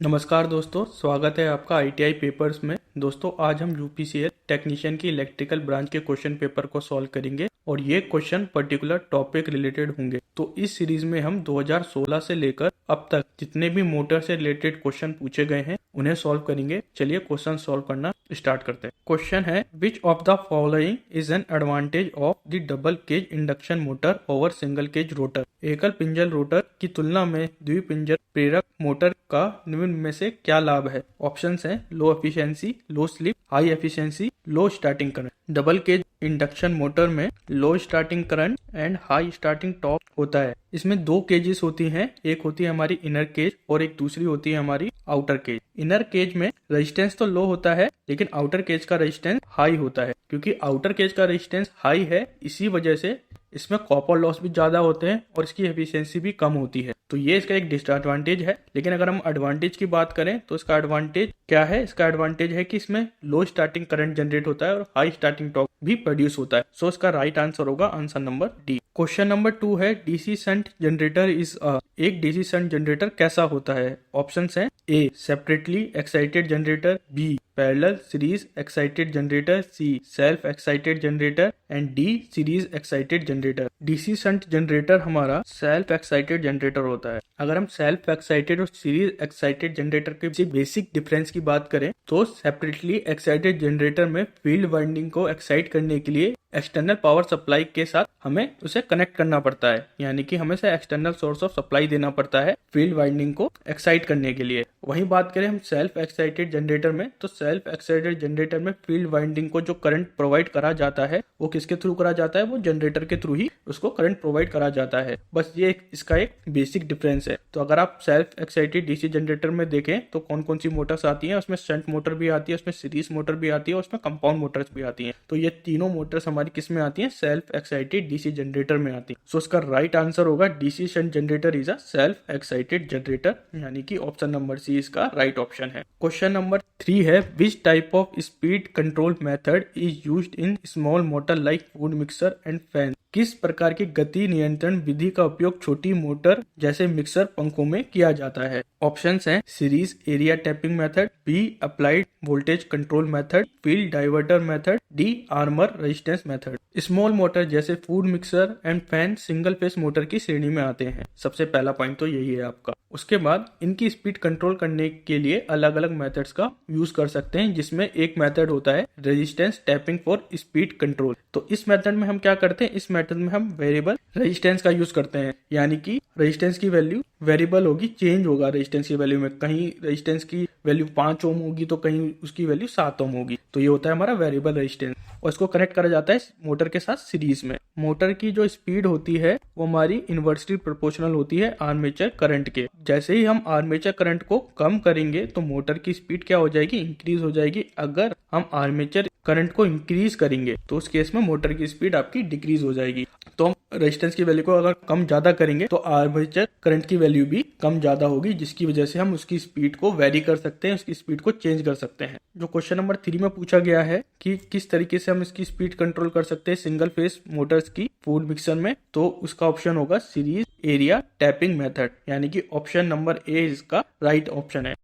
नमस्कार दोस्तों, स्वागत है आपका आईटीआई पेपर्स में। दोस्तों आज हम यूपीसीएल टेक्नीशियन की इलेक्ट्रिकल ब्रांच के क्वेश्चन पेपर को सॉल्व करेंगे और ये क्वेश्चन पर्टिकुलर टॉपिक रिलेटेड होंगे। तो इस सीरीज में हम 2016 से लेकर अब तक जितने भी मोटर से रिलेटेड क्वेश्चन पूछे गए हैं उन्हें सॉल्व करेंगे। चलिए क्वेश्चन सॉल्व करना स्टार्ट करते हैं। क्वेश्चन है, which of the following is an advantage of the double cage induction motor over single cage rotor. एकल पिंजर रोटर की तुलना में द्विपिंजर प्रेरक मोटर का निम्न में से क्या लाभ है। ऑप्शंस हैं low efficiency, low slip, high efficiency, low starting current. Double cage induction motor में low starting current and high starting torque होता है। इसमें दो केजेस होती हैं, एक होती है हमारी इनर केज और एक दूसरी होती है हमारी आउटर केज। इनर केज में रेजिस्टेंस तो लो होता है लेकिन आउटर केज का रेजिस्टेंस हाई होता है। क्योंकि आउटर केज का रेजिस्टेंस हाई है इसी वजह से इसमें कॉपर लॉस भी ज्यादा होते हैं और इसकी एफिशिएंसी भी कम होती है। तो ये इसका एक डिसएडवांटेज है। लेकिन अगर हम एडवांटेज की बात करें तो इसका एडवांटेज क्या है? इसका एडवांटेज है कि इसमें लो स्टार्टिंग करंट जनरेट होता है और हाई स्टार्टिंग टॉर्क भी प्रोड्यूस होता है। सो इसका राइट आंसर होगा answer number D. Question number 2 है, डीसी शंट जनरेटर इज एक डीसी शंट जनरेटर कैसा होता है। ऑप्शंस हैं A separately excited generator, B parallel series excited generator, C self excited generator and D series excited generator. DC shunt generator हमारा self excited generator होता है। अगर हम सेल्फ एक्साइटेड और सीरीज एक्साइटेड जनरेटर के बेसिक डिफरेंस की बात करें तो सेपरेटली एक्साइटेड जनरेटर में फील्ड वाइंडिंग को एक्साइट करने के लिए एक्सटर्नल पावर सप्लाई के साथ हमें उसे कनेक्ट करना पड़ता है, यानी कि हमें से एक्सटर्नल सोर्स ऑफ सप्लाई देना पड़ता है फील्ड वाइंडिंग को एक्साइट करने के लिए। वहीं बात करें हम सेल्फ एक्साइटेड जनरेटर में तो सेल्फ एक्साइटेड जनरेटर में फील्ड वाइंडिंग को जो करंट प्रोवाइड करा जाता है वो किसके थ्रू करा जाता है? वो जनरेटर के थ्रू ही उसको करंट प्रोवाइड करा जाता है। बस ये इसका एक बेसिक डिफरेंस है। तो अगर आप सेल्फ एक्साइटेड डीसी जनरेटर में देखें तो कौन कौन सी मोटर्स आती हैं, उसमें शंट मोटर भी आती है, उसमें सीरीज मोटर भी आती है, उसमें कंपाउंड मोटर्स भी आती हैं। तो ये तीनों मोटर्स हमारी किस में आती हैं? सेल्फ एक्साइटेड डीसी जनरेटर में आती है। सो इसका राइट आंसर होगा DC shunt generator is a self excited generator, यानी कि ऑप्शन नंबर सी इसका राइट ऑप्शन है। क्वेश्चन नंबर 3 है, which type of speed control method is used in small motor like food mixer and fan. किस प्रकार की गति नियंत्रण विधि का उपयोग छोटी मोटर जैसे मिक्सर पंखों में किया जाता है। ऑप्शंस हैं series area tapping method, B applied voltage control method, field diverter method, D armature resistance method. Small motor जैसे food mixer and fan single phase motor की श्रेणी में आते हैं। सबसे पहला पॉइंट तो यही है आपका। उसके बाद इनकी स्पीड कंट्रोल करने के लिए अलग अलग मेथड्स का यूज कर सकते हैं, जिसमें एक मेथड होता है resistance tapping for speed control. तो इस मेथड में हम क्या करते हैं? इस मेथड में हम वेरिएबल रेजिस्टेंस का यूज करते हैं, यानी कि रेजिस्टेंस की वैल्यू वेरिएबल होगी, चेंज होगा रेजिस्टेंस की वैल्यू में। कहीं रेजिस्टेंस की वैल्यू 5 ओम होगी तो कहीं उसकी वैल्यू 7 ओम होगी। तो ये होता है हमारा वेरिएबल रेजिस्टेंस और इसको कनेक्ट करा जाता है मोटर के साथ सीरीज में। मोटर की जो स्पीड होती है वो हमारी इनवर्सली प्रोपोर्शनल होती है आर्मेचर करंट के। जैसे ही हम आर्मेचर करंट को कम करेंगे तो मोटर की स्पीड क्या हो जाएगी? इंक्रीज हो जाएगी। अगर हम आर्मेचर करंट को इंक्रीज करेंगे तो उस केस में मोटर की स्पीड आपकी डिक्रीज हो जाएगी। तो हम रेजिस्टेंस की वैल्यू को अगर कम ज्यादा करेंगे तो आर्मेचर करंट की वैल्यू भी कम ज्यादा होगी, जिसकी वजह से हम उसकी स्पीड को वेरी कर सकते हैं, उसकी स्पीड को चेंज कर सकते हैं। जो क्वेश्चन नंबर 3 में पूछा गया है कि किस तरीके से हम इसकी स्पीड कंट्रोल कर सकते हैं सिंगल फेस मोटर्स की फूड मिक्सर में, तो उसका ऑप्शन होगा सीरीज एरिया टैपिंग मेथड, यानी कि ऑप्शन नंबर ए इसका राइट ऑप्शन है।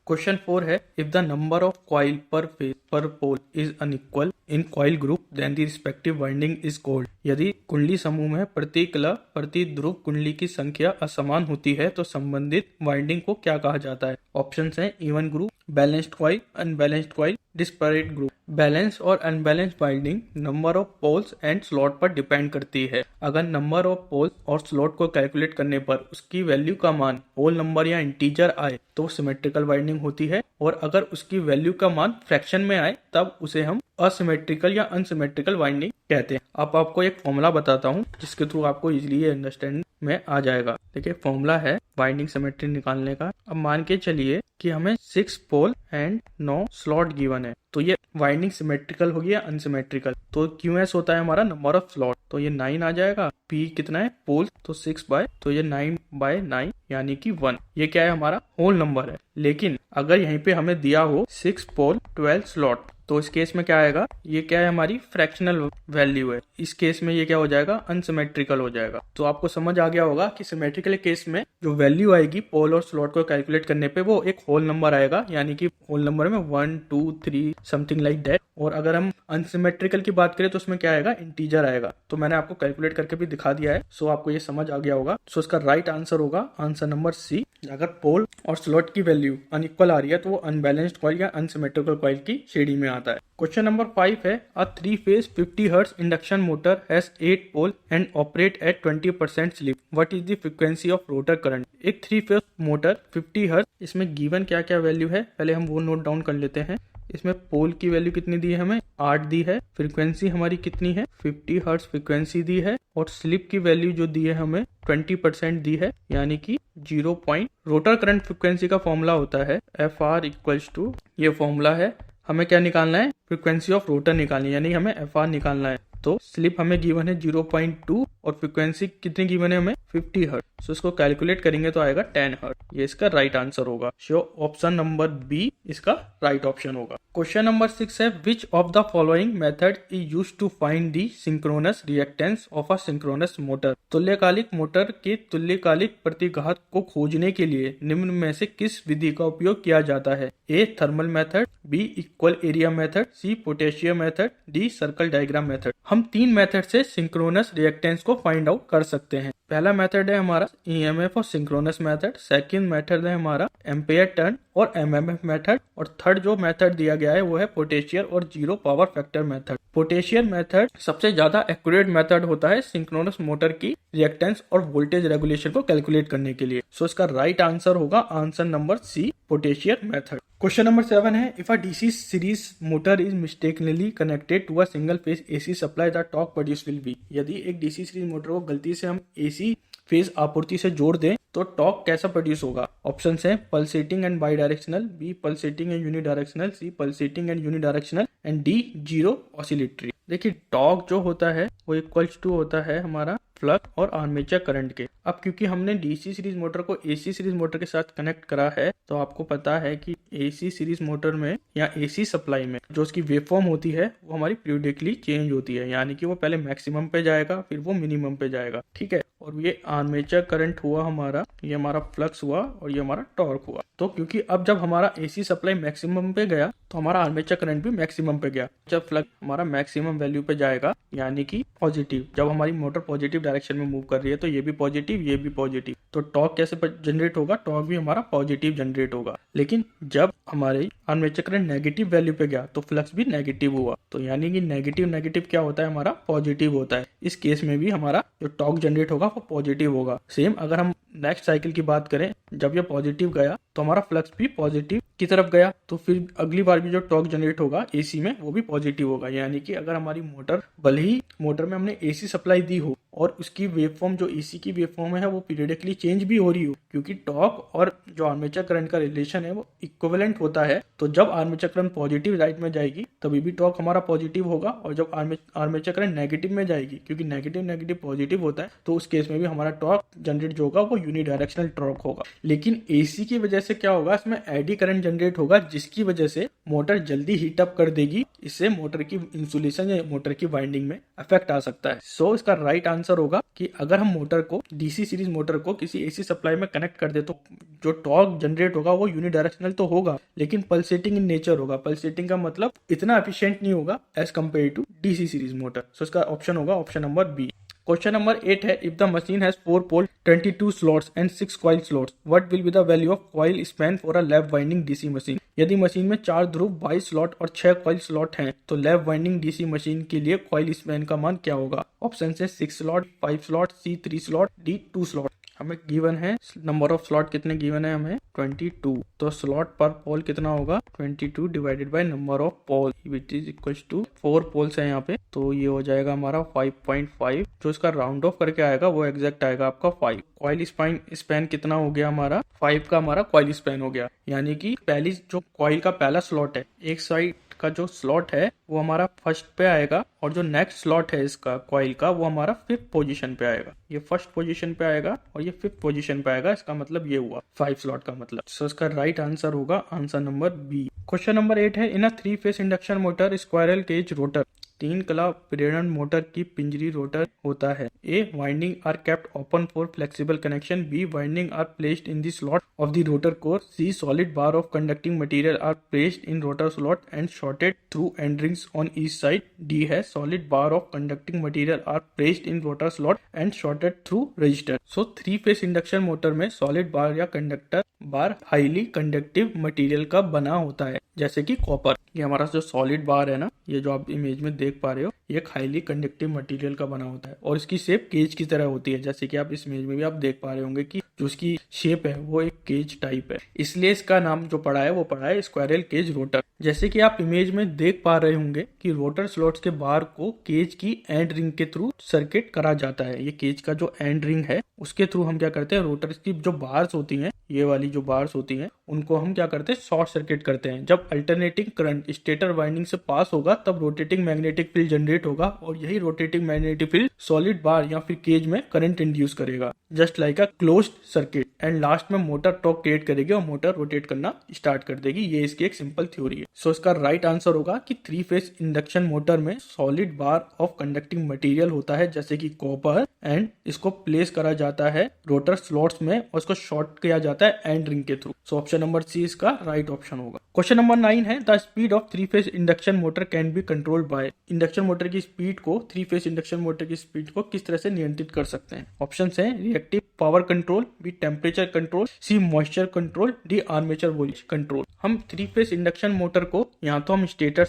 क्वेश्चन 4 है, if the number of coil per phase per pole is unequal in coil group then the respective winding is called. यदि कुंडली समूह में प्रति ध्रुव कुंडली की संख्या असमान होती है तो संबंधित वाइंडिंग को क्या कहा जाता है। ऑप्शंस हैं even group, balanced coil, unbalanced coil, disparate group. Balance और unbalanced winding number of poles and slot पर डिपेंड करती है। अगर नंबर ऑफ पोल्स और स्लॉट को कैलकुलेट करने पर उसकी वैल्यू का मान होल नंबर या इंटीजर आए तो सिमेट्रिकल वाइंडिंग होती है, और अगर उसकी वैल्यू का मान फ्रैक्शन में आए तब उसे हम असिमेट्रिकल या अनसिमेट्रिकल वाइंडिंग कहते हैं। अब आपको एक फॉर्मूला बताता हूँ जिसके थ्रू आपको इजीली ये अंडरस्टैंडिंग में आ जाएगा। देखिए फॉर्मूला है वाइंडिंग सिमेट्री निकालने का। अब मान के चलिए कि हमें 6 पोल एंड 9 स्लॉट गिवन है, तो ये वाइंडिंग सिमेट्रिकल होगी या अनसिमेट्रिकल। तो QS होता है हमारा नंबर ऑफ स्लॉट, तो ये 9 आ जाएगा। P कितना है? पोल, तो 6 बाय, तो ये 9/9 यानी कि 1। ये क्या है? हमारा होल नंबर है। लेकिन अगर यहीं पे हमें दिया हो 6 पोल 12 स्लॉट तो इस केस में क्या आएगा, ये क्या है, हमारी फ्रैक्शनल वैल्यू है। इस केस में ये क्या हो जाएगा, अनसिमेट्रिकल हो जाएगा। तो आपको समझ आ गया होगा कि सिमेट्रिकल केस में जो वैल्यू आएगी पोल और स्लॉट को कैलकुलेट करने पे वो एक होल नंबर आएगा, यानी कि होल नंबर में 1 2 3 समथिंग लाइक दैट। और अगर हम अनसिमेट्रिकल की बात करें तो उसमें क्या आएगा, इंटीजर आएगा। तो मैंने आपको कैलकुलेट करके भी दिखा दिया है, सो आपको ये समझ आ गया होगा। सो इसका राइट आंसर होगा आंसर नंबर सी। अगर पोल और स्लॉट की वैल्यू अनइक्वल आ रही है तो वो अनबैलेंस्ड कॉइल या अनसिमेट्रिकल कॉइल की श्रेणी में आता है। क्वेश्चन नंबर 5 है, a 3-phase 50 Hz induction motor has 8 pole and operate at 20% slip, what is the frequency of rotor current. एक 3-phase मोटर 50 Hz, इसमें गिवन क्या क्या वैल्यू है पहले हम वो नोट डाउन कर लेते हैं। इसमें पोल की वैल्यू कितनी दी है, हमें 8 दी है। फ्रीक्वेंसी हमारी कितनी है, 50 हर्ट्ज फ्रीक्वेंसी दी है। और स्लिप की वैल्यू जो दी है हमें 20% दी है, यानी कि 0 पॉइंट। रोटर करंट फ्रीक्वेंसी का फॉर्मूला होता है FR इक्वल्स टू, ये फॉर्मूला है। हमें क्या निकालना है, फ्रीक्वेंसी ऑफ रोटर निकालनी है, यानी हमें FR निकालना है। तो स्लिप हमें गिवन है 0.2 और फ्रीक्वेंसी कितनी गिवन है हमें 50 हर्ट्ज। सो इसको कैलकुलेट करेंगे तो आएगा 10 हर्ट्ज। ये इसका राइट आंसर होगा। सो ऑप्शन नंबर बी इसका राइट ऑप्शन होगा। क्वेश्चन नंबर 6 है, which of the following method is used to find the synchronous reactance of a synchronous motor. तुल्यकालिक मोटर के तुल्यकालिक प्रतिघात को खोजने के लिए निम्न में से किस विधि का उपयोग किया जाता है। A thermal method, B equal area method, C potassium method, D circle diagram method. हम 3 मेथड से सिंक्रोनस रिएक्टेंस को फाइंड आउट कर सकते हैं। पहला मेथड है हमारा EMF और सिंक्रोनस मेथड, सेकंड मेथड है हमारा एम्पेयर टर्न और MMF मेथड, और थर्ड जो मेथड दिया गया है वो है पोटेशियर और zero power factor method. Potier method सबसे ज्यादा एक्यूरेट मेथड होता है सिंक्रोनस मोटर की रिएक्टेंस और वोल्टेज रेगुलेशन को कैलकुलेट करने के लिए। सो इसका राइट आंसर होगा answer number C, Potier method. Question number 7 है, if a DC series motor is mistakenly connected to a single phase AC supply, the torque produce will be. यदि एक DC series motor को गलती से हम AC phase आपूर्ति से जोड़ दें तो टॉर्क कैसा प्रोड्यूस होगा। ऑप्शन है pulsating and bidirectional, B pulsating and unidirectional, C pulsating and unidirectional, and D zero oscillatory. देखिए टॉर्क जो होता है वो इक्वल्स टू होता है हमारा फ्लक्स और आर्मेचर करंट के। अब क्योंकि हमने DC सीरीज मोटर को AC सीरीज मोटर के साथ कनेक्ट करा है तो आपको पता है कि AC सीरीज मोटर में या AC सप्लाई में जो उसकी वेवफॉर्म होती है वो हमारी पीरियडिकली चेंज होती है, यानी कि वो पहले मैक्सिमम पे जाएगा फिर वो मिनिमम पे जाएगा, ठीक है। और ये आर्मेचर करंट हुआ हमारा, ये हमारा फ्लक्स हुआ और ये हमारा टॉर्क हुआ। तो क्योंकि अब जब हमारा AC सप्लाई मैक्सिमम पे गया तो हमारा आर्मेचर करंट भी मैक्सिमम पे गया। जब फ्लक्स हमारा मैक्सिमम वैल्यू पे जाएगा यानी कि पॉजिटिव, जब हमारी मोटर पॉजिटिव डायरेक्शन में मूव कर रही है तो ये भी पॉजिटिव ये भी पॉजिटिव, तो टॉर्क कैसे जनरेट होगा, टॉर्क भी हमारा पॉजिटिव जनरेट होगा। लेकिन जब हमारे आर्मेचर करंट नेगेटिव वैल्यू पे गया तो फ्लक्स भी नेगेटिव हुआ, तो यानी कि नेगेटिव नेगेटिव क्या होता है, हमारा पॉजिटिव होता है। इस केस में भी हमारा जो टॉर्क जनरेट होगा वो पॉजिटिव होगा। सेम अगर हम नेक्स्ट साइकिल की बात करें, जब ये पॉजिटिव गया तो हमारा फ्लक्स भी पॉजिटिव की तरफ गया, तो फिर अगली बार भी जो टॉर्क जनरेट होगा AC में वो भी पॉजिटिव होगा। यानी कि अगर हमारी मोटर, भले ही मोटर में हमने AC सप्लाई दी हो और उसकी वेवफॉर्म जो AC की वेवफॉर्म है वो पीरियडिकली चेंज भी हो रही हो, क्योंकि टॉर्क और जो आर्मेचर करंट का रिलेशन है वो इक्विवेलेंट होता है, तो जब आर्मेचर करंट पॉजिटिव साइड में जाएगी तभी भी टॉर्क हमारा पॉजिटिव होगा, और जब आर्मेचर करंट नेगेटिव में जाएगी, क्योंकि नेगेटिव नेगेटिव पॉजिटिव होता है, तो उस केस में भी हमारा टॉर्क जनरेट जो होगा वो यूनिडायरेक्शनल टॉर्क होगा। लेकिन AC की वजह से क्या होगा, इसमें एडी करंट जनरेट होगा जिसकी वजह से मोटर जल्दी हीट अप कर देगी, इससे मोटर की इंसुलेशन या मोटर की वाइंडिंग में इफेक्ट आ सकता है। सो इसका राइट आंसर होगा कि अगर हम मोटर को DC सीरीज मोटर को किसी AC सप्लाई में कनेक्ट कर दे तो जो टॉर्क जनरेट होगा वो यूनिडायरेक्शनल तो होगा लेकिन पल्सेटिंग इन नेचर होगा। पल्सेटिंग का मतलब इतना एफिशिएंट नहीं होगा as compare to DC series motor. So इसका ऑप्शन होगा option number B. Question number 8 है, if the machine has 4 pole 22 slots and 6 coil slots, what will be the value of coil span for a lap winding DC machine. यदि machine में 4 ध्रुव 22 slot और 6 coil slot हैं तो lap winding DC machine के लिए coil span का मान क्या होगा। ऑप्शन है 6 स्लॉट, 5 स्लॉट, सी 3 स्लॉट, डी 2 स्लॉट। हमें गिवन है नंबर ऑफ स्लॉट कितने गिवन है हमें 22, तो स्लॉट पर पोल कितना होगा 22 divided by number of pole which is equals to 4 poles है यहाँ पे, तो ये हो जाएगा हमारा 5.5। जो इसका राउंड ऑफ करके आएगा वो एग्जैक्ट आएगा आपका 5। कॉइल स्पैन कितना हो गया हमारा 5 का हमारा कॉइल स्पैन हो गया, यानी कि पहली जो कॉइल का पहला स्लॉट है, एक साइड का जो स्लॉट है वो हमारा फर्स्ट पे आएगा और जो नेक्स्ट स्लॉट है इसका कॉइल का वो हमारा 5th पोजीशन पे आएगा। ये फर्स्ट पोजीशन पे आएगा और ये 5th पोजीशन पे आएगा, इसका मतलब ये हुआ 5 स्लॉट का मतलब। सो इसका राइट आंसर होगा answer number B. Question number 8 है, in a 3 phase induction motor squirrel cage rotor, 3 कला प्रेरण मोटर की पिंजरी रोटर होता है। A winding are kept open for flexible connection, B winding are placed in the slot of the rotor core, C solid bar of conducting material are placed in rotor slot and shorted through end rings on each side, D है solid bar of conducting material are placed in rotor slot and shorted through register. So 3 phase induction motor में solid bar या conductor bar highly conductive material का बना होता है, जैसे कि copper. ये हमारा जो सॉलिड बार है ना, ये जो आप इमेज में देख पा रहे हो, ये एक हाईली कंडक्टिव मटेरियल का बना होता है और इसकी शेप केज की तरह होती है, जैसे कि आप इस इमेज में भी आप देख पा रहे होंगे कि जो इसकी शेप है वो एक केज टाइप है, इसलिए इसका नाम जो पड़ा है वो पड़ा है स्क्वायरल केज रोटर। जैसे कि आप इमेज में देख पा रहे होंगे कि रोटर स्लॉट्स के बार को केज की एंड रिंग के थ्रू सर्किट करा जाता है। ये केज का जो एंड रिंग है उसके थ्रू हम क्या करते हैं, रोटर की जो बार्स होती हैं, ये वाली जो बार्स होती हैं, उनको हम क्या करते हैं, शॉर्ट सर्किट करते हैं। जब अल्टरनेटिंग करंट स्टेटर वाइंडिंग से पास होगा तब रोटेटिंग मैग्नेटिक फील्ड जनरेट होगा और यही rotating magnetic field solid bar या फिर केज में करंट इंड्यूस करेगा, just like a closed circuit, and last में मोटर टॉर्क क्रिएट करेगी और मोटर रोटेट करना स्टार्ट कर देगी। ये इसकी एक सिंपल थ्योरी है। सो इसका राइट आंसर होगा कि 3 फेस इंडक्शन मोटर में solid bar of conducting material होता है, जैसे कि कॉपर, एंड इसको प्लेस करा जाता है रोटर स्लॉट्स में और इसको शॉर्ट किया जाता है एंड रिंग के थ्रू। सो ऑप्शन नंबर सी इसका राइट ऑप्शन होगा। क्वेश्चन नंबर 9 है, the speed of 3 phase induction motor can be controlled by. Induction motor की स्पीड को 3 फेस इंडक्शन मोटर की स्पीड को किस तरह से नियंत्रित कर सकते हैं? ऑप्शन है reactive power control, B temperature control, C moisture control, D armature voltage control. हम 3 फेस इंडक्शन मोटर को या तो हम स्टेटर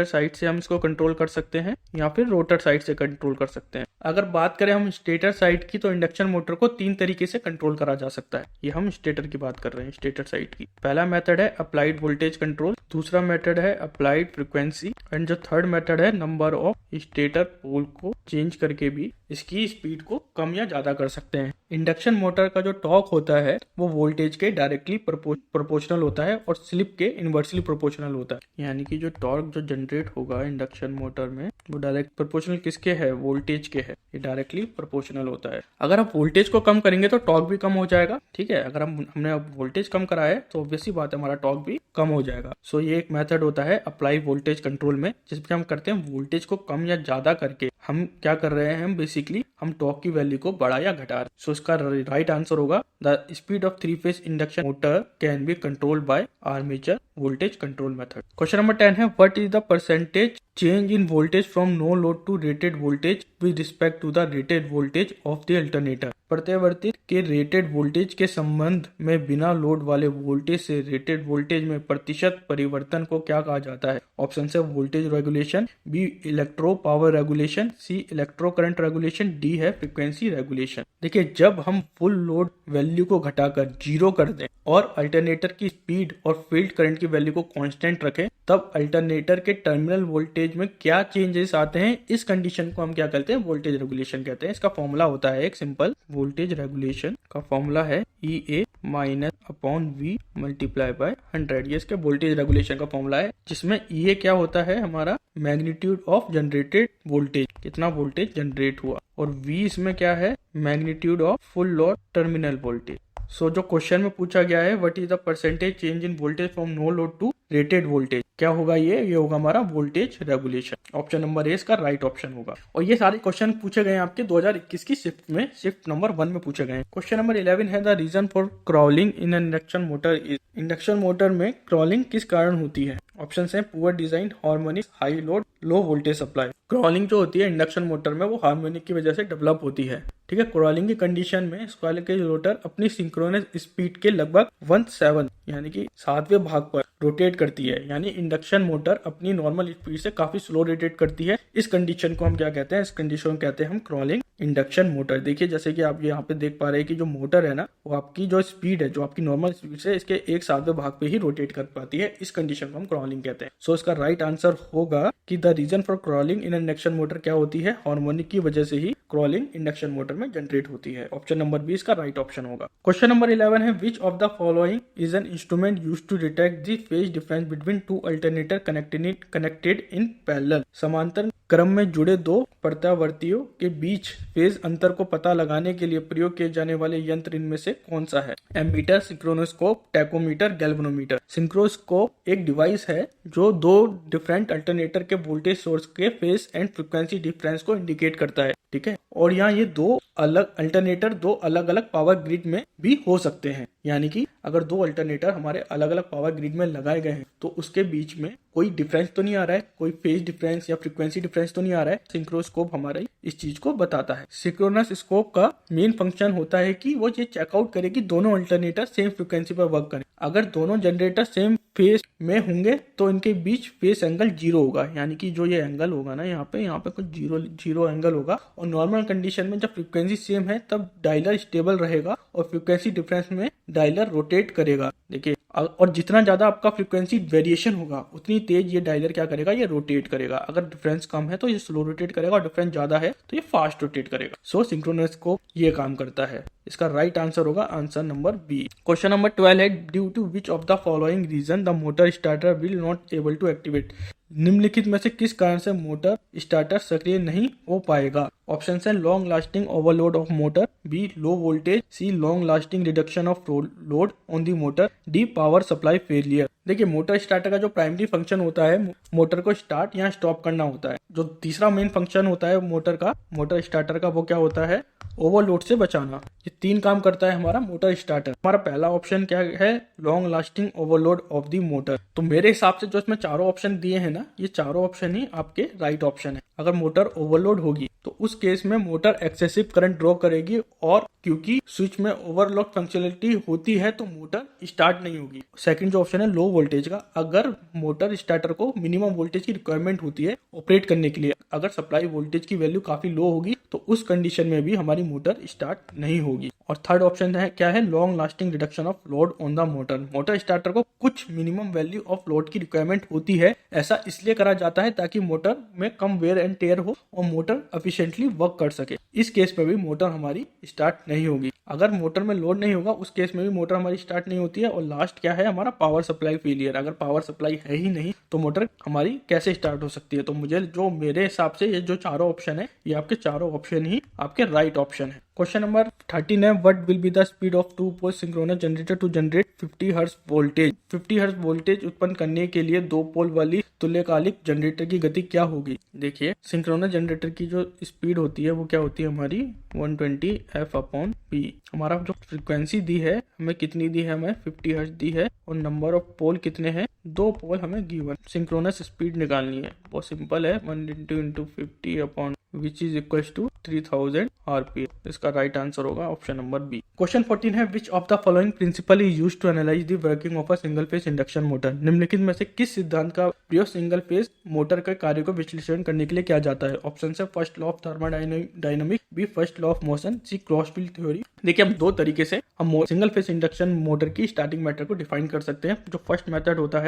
साइड से हम इसको कंट्रोल कर सकते हैं या फिर रोटर साइड से कंट्रोल कर सकते हैं। अगर बात करें हम स्टेटर साइड की, तो इंडक्शन मोटर को 3 तरीके से कंट्रोल करा जा सकता है। ये हम स्टेटर की बात कर रहे हैं, स्टेटर साइड की। पहला मेथड है अप्लाइड वोल्टेज कंट्रोल, दूसरा मेथड है अप्लाइड फ्रीक्वेंसी, एंड जो थर्ड मेथड है नंबर ऑफ स्टेटर पोल को चेंज करके भी इसकी स्पीड को कम या ज्यादा कर सकते हैं। इंडक्शन मोटर का जो टॉर्क होता है वो वोल्टेज के डायरेक्टली प्रोपोर्शनल होता है और स्लिप के इनवर्सली प्रोपोर्शनल होता है। यानी कि जो टॉर्क जो जनरेट होगा इंडक्शन मोटर में वो डायरेक्ट प्रोपोर्शनल किसके है, वोल्टेज के है। ये डायरेक्टली प्रोपोर्शनल होता है। अगर आप वोल्टेज को कम करेंगे तो टॉर्क भी कम हो जाएगा, ठीक है। अगर हमने वोल्टेज कम करा है तो ऑब्वियसली बात है हमारा टॉर्क भी कम हो जाएगा। सो ये एक मेथड होता है अप्लाई वोल्टेज कंट्रोल में, जिसमें हम करते हैं वोल्टेज को कम या ज्यादा करके हम क्या कर रहे हैं, हम बेसिकली हम टॉर्क की वैल्यू को बढ़ा या घटा रहे हैं। सो इसका राइट आंसर होगा the speed of 3 phase induction motor can be controlled by armature voltage control method. Question number 10 है, what is the percentage change in voltage from no load to rated voltage with respect to the rated voltage of the alternator. प्रत्यावर्ती के rated voltage के संबंध में बिना load वाले voltage से rated voltage में प्रतिशत परिवर्तन को क्या कहा जाता है? ऑप्शन है voltage regulation, B electro power regulation, C electro current regulation, D है फ्रीक्वेंसी रेगुलेशन। देखिए, जब हम फुल लोड वैल्यू को घटाकर 0 कर दें और अल्टरनेटर की स्पीड और फील्ड करंट की वैल्यू को कांस्टेंट रखें, तब अल्टरनेटर के टर्मिनल वोल्टेज में क्या चेंजेस आते हैं, इस कंडीशन को हम क्या कहते हैं, वोल्टेज रेगुलेशन कहते हैं। इसका फॉर्मूला होता है एक सिंपल, वोल्टेज रेगुलेशन का फॉर्मूला है EA minus upon V multiply by 100। ये इसके वोल्टेज रेगुलेशन का फॉर्मूला है, जिसमें EA क्या होता है, हमारा मैग्नीट्यूड ऑफ जनरेटेड वोल्टेज, कितना वोल्टेज जनरेट हुआ, और V इसमें क्या है, magnitude of full load terminal voltage. So जो क्वेश्चन में पूछा गया है what is the percentage change in voltage from no load to rated voltage, क्या होगा, ये होगा हमारा voltage regulation. Option number A इसका राइट ऑप्शन होगा। और ये सारे क्वेश्चन पूछे गए आपके 2021 की शिफ्ट में, शिफ्ट नंबर 1 में पूछे गए। क्वेश्चन नंबर 11 है, the reason for crawling in induction motor is. Induction motor में क्रॉलिंग किस कारण होती है? ऑप्शन है poor design, harmonic, high load, low voltage supply. Crawling जो होती है इंडक्शन मोटर में वो हार्मोनिक की वजह से डेवलप होती है, ठीक है। क्रॉलिंग की कंडीशन में स्क्वायरल केज रोटर अपनी सिंक्रोनस स्पीड के लगभग 1/7 यानी कि 7वें भाग पर रोटेट करती है, यानी इंडक्शन मोटर अपनी नॉर्मल स्पीड से काफी स्लो रोटेट करती है। इस कंडीशन को हम क्या कहते हैं, इस कंडीशन को कहते हैं हम क्रॉलिंग इंडक्शन मोटर। देखिए, जैसे कि आप यहाँ पे देख पा रहे हैं कि जो मोटर है ना, वो आपकी जो स्पीड है, जो आपकी नॉर्मल स्पीड से इसके 1/7वें भाग पे ही रोटेट कर पाती है। इस कंडीशन को हम क्रॉलिंग कहते हैं। सो इसका राइट आंसर होगा कि the reason for crawling in induction motor क्या होती है, हार्मोनिक की वजह से ही क्रॉलिंग इंडक्शन मोटर में जनरेट होती है। ऑप्शन नंबर बी इसका राइट ऑप्शन होगा। क्वेश्चन नंबर 11 है, which of the following is an instrument used to detect the phase difference between two alternator connected in parallel. समांतर क्रम में जुड़े दो प्रत्यावर्तियों के बीच फेज अंतर को पता लगाने के लिए प्रयोग किए जाने वाले यंत्र इनमें से कौन सा है? Ammeter, synchronoscope, tachometer, galvanometer. Synchroscope एक डिवाइस है जो दो डिफरेंट अल्टरनेटर के वोल्टेज सोर्स के फेज एंड फ्रीक्वेंसी डिफरेंस को इंडिकेट करता है, ठीक है। और यहाँ ये दो अलग अल्टरनेटर दो अलग अलग पावर ग्रिड में भी हो सकते हैं, यानी कि अगर दो अल्टरनेटर हमारे अलग अलग पावर ग्रिड में लगाए गए हैं तो उसके बीच में कोई डिफरेंस तो नहीं आ रहा है, कोई फेज डिफरेंस या फ्रीक्वेंसी डिफरेंस तो नहीं आ रहा है। सिंक्रोस्कोप हमारा इस चीज को बताता है। सिंक्रोनस स्कोप का मेन फंक्शन होता है कि वो ये चेकआउट करे कि दोनों अल्टरनेटर सेम फ्रीक्वेंसी पर वर्क करें। अगर दोनों जनरेटर सेम फेज में होंगे तो इनके बीच फेज एंगल 0 होगा, यानी कि जो ये एंगल होगा ना यहाँ पे कुछ जीरो एंगल होगा। और नॉर्मल कंडीशन में जब फ्रीक्वेंसी सेम है तब डायलर स्टेबल रहेगा और फ्रीक्वेंसी डिफरेंस में डायलर रोटेट करेगा। देखिए, और जितना ज्यादा आपका फ्रीक्वेंसी वेरिएशन होगा उतनी तेज ये डायलर क्या करेगा, ये रोटेट करेगा। अगर डिफरेंस कम है तो ये स्लो रोटेट करेगा और डिफरेंस ज्यादा है तो ये फास्ट रोटेट करेगा। सो सिंक्रोनस को ये काम करता है। इसका राइट आंसर होगा answer number B. Question number 12 है, due to which of the following reason the motor starter will not able to activate. निम्नलिखित में से किस कारण से मोटर स्टार्टर सक्रिय नहीं हो पाएगा? ऑप्शन है long lasting overload of motor, B low voltage, C long lasting reduction of load on the motor, D power supply failure. देखिए, मोटर स्टार्टर का जो प्राइमरी फंक्शन होता है मोटर को स्टार्ट या स्टॉप करना होता है। जो तीसरा मेन फंक्शन होता है मोटर स्टार्टर का वो क्या होता है? ओवरलोड से बचाना। ये तीन काम करता है हमारा मोटर स्टार्टर। हमारा पहला ऑप्शन क्या है? Long lasting overload of the motor. तो मेरे हिसाब से जो इसमें चारों ऑप्शन दिए हैं ना, ये चारों ऑप्शन ही आपके राइट ऑप्शन है। अगर मोटर ओवरलोड होगी तो उस केस में मोटर एक्सेसिव करंट ड्रॉ करेगी, और क्योंकि स्विच में ओवरलोड फंक्शनलिटी होती है तो मोटर स्टार्ट नहीं होगी। सेकंड जो ऑप्शन है लो वोल्टेज का, अगर मोटर स्टार्टर को मिनिमम वोल्टेज की रिक्वायरमेंट होती है ऑपरेट करने के लिए, अगर सप्लाई वोल्टेज की वैल्यू काफी लो होगी तो उस कंडीशन में भी हमारी मोटर स्टार्ट नहीं होगी। और थर्ड ऑप्शन है क्या है? Long lasting reduction of load on the motor. Motor starter को कुछ मिनिमम वैल्यू ऑफ लोड की रिक्वायरमेंट होती है। ऐसा इसलिए करा जाता है ताकि मोटर में कम वेयर एंड टेयर हो और मोटर एफिशिएंटली वर्क कर सके। इस केस में भी मोटर हमारी स्टार्ट नहीं होगी। अगर मोटर में लोड नहीं होगा उस केस में भी मोटर हमारी स्टार्ट नहीं होती है। और लास्ट क्या है? हमारा पावर सप्लाई फेलियर। अगर पावर सप्लाई है ही नहीं तो मोटर हमारी कैसे स्टार्ट हो सकती है? तो मेरे हिसाब से ये जो चारों ऑप्शन है ये आपके चारों ऑप्शन ही आपके राइट ऑप्शन है। क्वेश्चन नंबर 13 है, what will be the speed of two pole synchronous generator to generate 50 hertz voltage. 50 hertz voltage उत्पन्न करने के लिए दो पोल वाली तुल्यकालिक जनरेटर की गति क्या होगी? देखिए, सिंक्रोनस जनरेटर की जो स्पीड होती है वो क्या होती है हमारी 120 f/p। हमारा जो फ्रीक्वेंसी दी है हमें कितनी दी है? हमें 50 हर्ट्ज दी है। और नंबर ऑफ पोल कितने हैं? दो पोल हमें गिवन। सिंक्रोनस स्पीड निकालनी है, बहुत सिंपल है। 1 into 50 which is equal to 3000 rpm। इसका राइट आंसर होगा ऑप्शन नंबर बी। क्वेश्चन 14 है, which of the following principle is used to analyse the working of a single phase induction motor. निम्नलिखित में से किस सिद्धांत का प्रयोग सिंगल फेज मोटर के कार्य को विश्लेषण करने के लिए किया जाता है? ऑप्शन है first law of thermodynamics, B first law of motion, C cross field theory. देखिए, हम दो तरीके से हम सिंगल फेज इंडक्शन मोटर की स्टार्टिंग मेथड को डिफाइन कर सकते हैं। जो फर्स्ट मेथड होता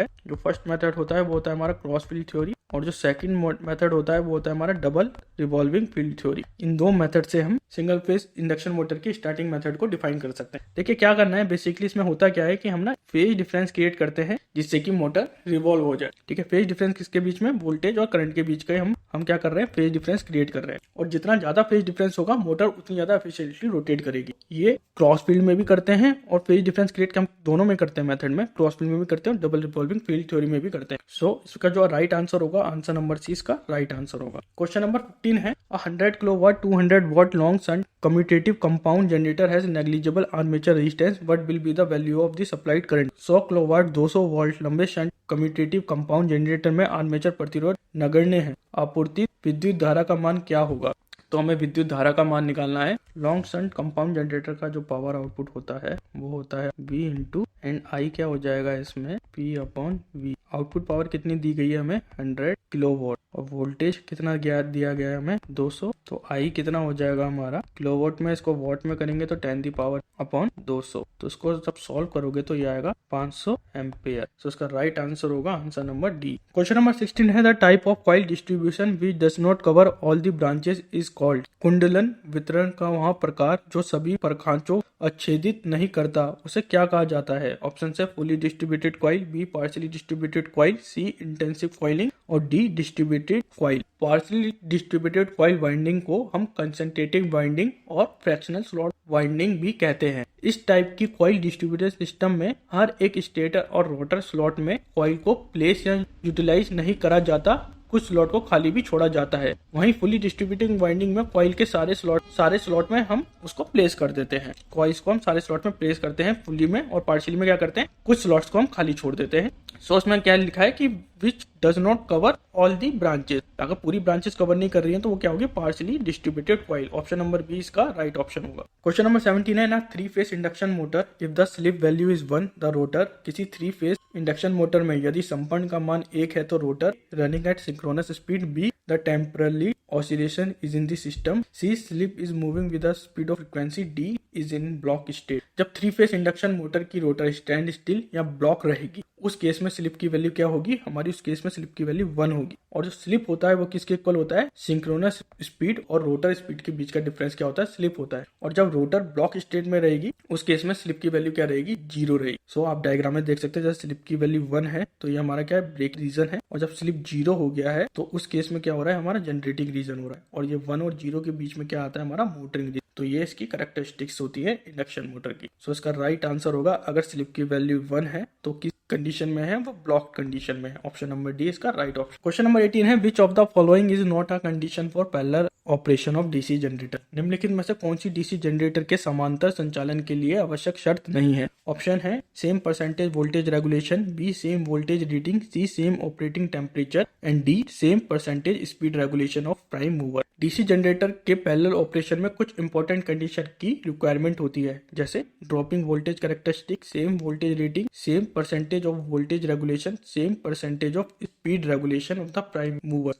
है वो होता है हमारा क्रॉस फील्ड थ्योरी, और जो सेकंड मेथड होता है वो होता है हमारा डबल रिवॉल्विंग फील्ड थ्योरी। इन दो मेथड से हम सिंगल फेज इंडक्शन मोटर की स्टार्टिंग मेथड को डिफाइन कर सकते हैं। देखिए, क्या करना है बेसिकली इसमें होता क्या है कि हम ना फेज डिफरेंस क्रिएट करते हैं जिससे कि मोटर रिवॉल्व हो जाए। ठीक है, फेज डिफरेंस किसके बीच में? वोल्टेज और करंट के बीच का हम क्या कर रहे हैं? फेज डिफरेंस क्रिएट कर रहे हैं। और जितना ज्यादा फेज डिफरेंस होगा मोटर उतनी ज्यादा एफिशिएंटली रोटेट करेगी। ये क्रॉस फील्ड में भी करते हैं और फेज डिफरेंस क्रिएट हम दोनों में करते हैं मेथड में, क्रॉस फील्ड में भी करते हैं और डबल रिवॉल्विंग फील्ड थ्योरी में भी करते हैं। सो इसका जो राइट आंसर होगा आंसर नंबर सी इसका राइट आंसर होगा। क्वेश्चन नंबर 15 है, 100 kilowatt 200 watt long shunt commutative compound generator has negligible armature resistance, what will be the value of the supplied current. 100 kilowatt 200 volt लंबे shunt commutative compound generator में armature प्रतिरोध नगण्य है। आपूर्ति विद्युत धारा का मान क्या होगा? तो हमें विद्युत धारा का मान निकालना है। लॉन्ग शंट कंपाउंड जनरेटर का जो पावर आउटपुट होता है वो होता है V इंटू एंड आई क्या हो जाएगा इसमें P/V। आउटपुट पावर कितनी दी गई है हमें? 100 किलोवाट। और वोल्टेज कितना दिया गया है हमें? 200। तो आई कितना हो जाएगा हमारा? किलोवाट में इसको वाट में करेंगे तो 10⁻200। तो इसको जब सॉल्व करोगे तो ये आएगा 500 एम्पेयर। तो इसका राइट आंसर होगा answer number D. Question number 16 है, the type of coil distribution which does not cover all the branches is called. कुंडलन वितरण का वहाँ प्रकार जो सभी प्रखांचों अच्छेदित नहीं करता उसे क्या कहा जाता है? ऑप्शन है fully distributed coil, B partially distributed coil, C intensive coiling और D distributed coil. Partially distributed coil winding को हम कंसंट्रेटिव वाइंडिंग और फ्रैक्शनल स्लॉट वाइंडिंग भी कहते हैं। इस टाइप की कॉइल डिस्ट्रीब्यूटेड सिस्टम में हर एक स्टेटर और रोटर स्लॉट में कॉइल को प्लेस या यूटिलाइज नहीं करा जाता, कुछ स्लॉट को खाली भी छोड़ा जाता है। वहीं फुली डिस्ट्रीब्यूटिंग वाइंडिंग में कॉइल के सारे स्लॉट में हम उसको प्लेस कर देते हैं। कॉइल्स को हम सारे स्लॉट में प्लेस करते हैं फुली में, और पार्शियली में क्या करते हैं, कुछ स्लॉट्स को हम खाली छोड़ देते हैं। सो उसमें क्या लिखा है कि विच does not cover all the branches. अगर पूरी ब्रांचेस कवर नहीं कर रही है तो वो क्या होगी, partially distributed coil. Option number B इसका राइट ऑप्शन होगा। क्वेश्चन नंबर 17 है ना, 3 phase induction motor if the slip value is 1 the rotor. किसी 3 फेज इंडक्शन मोटर में यदि संपन्न का मान 1 है तो rotor running at synchronous speed, B the temporarily oscillation is in the system, C slip is moving with the speed of frequency, D is in block state. जब 3 phase induction motor की rotor stand still या block रहेगी उस case में slip की value क्या होगी, हमारी उस केस में स्लिप की वैल्यू 1 होगी। और जो स्लिप होता है वो किसके इक्वल होता है, सिंक्रोनस स्पीड और रोटर स्पीड के बीच का डिफरेंस क्या होता है, स्लिप होता है। और जब रोटर ब्लॉक स्टेट में रहेगी उस केस में स्लिप की वैल्यू क्या रहेगी, 0 रहेगी। सो आप डायग्राम में देख सकते हैं, जब स्लिप की वैल्यू 1 है तो ये हमारा क्या है, ब्रेक रीजन है। और जब स्लिप 0 हो गया है तो उस केस में क्या हो रहा है, हमारा जनरेटिंग रीजन हो रहा है। और ये 1 और 0 के बीच में क्या आता है, हमारा मोटरिंग रीजन। तो ये इसकी कैरेक्टरिस्टिक्स होती है इंडक्शन मोटर की। सो इसका राइट आंसर होगा, अगर स्लिप की वैल्यू 1 है तो किस कंडीशन में है, वो ब्लॉक कंडीशन में है। ऑप्शन नंबर डी इसका राइट ऑप्शन। क्वेश्चन नंबर 18 है, which of the following is not a condition for parallel operation of DC generator. निम्नलिखित में से कौन सी डीसी जनरेटर के समांतर संचालन के लिए आवश्यक शर्त नहीं है? ऑप्शन है same percentage voltage regulation, B same voltage reading, C same operating temperature and D same percentage speed regulation of prime mover. DC generator के पैरेलल ऑपरेशन में कुछ इंपॉर्टेंट कंडीशन की रिक्वायरमेंट होती है, जैसे dropping voltage characteristic, same voltage reading, same percentage of voltage regulation, same percentage of speed regulation of the prime mover.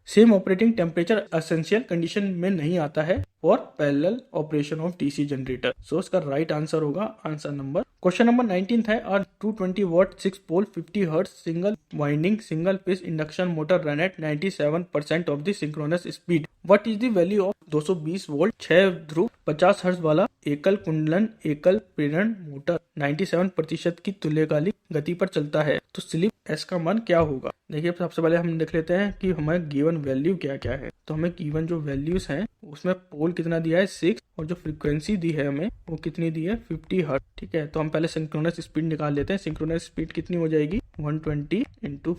Same operating temperature essential condition में नहीं आता है for parallel operation of DC generator. So इसका right answer होगा answer number. Question number 19 है, और 220 watt 6 pole 50 hertz single winding single phase induction motor run at 97% of the synchronous speed. What is the value of 220 volt 6 ध्रुव 50 hertz वाला एकल कुंडलन एकल प्रेरण motor 97% की तुल्यकालिक गति पर चलता है, तो स्लिप एस का मान क्या होगा? देखिए सबसे पहले हम देख लेते हैं कि हमें गिवन वैल्यू क्या क्या है। तो हमें गिवन जो वैल्यूज हैं उसमें पोल कितना दिया है 6 और जो फ्रीक्वेंसी दी है हमें वो कितनी दी है 50 हर्ट्ज। ठीक है, तो हम पहले सिंक्रोनस स्पीड निकाल लेते हैं। सिंक्रोनस स्पीड कितनी हो जाएगी 120 into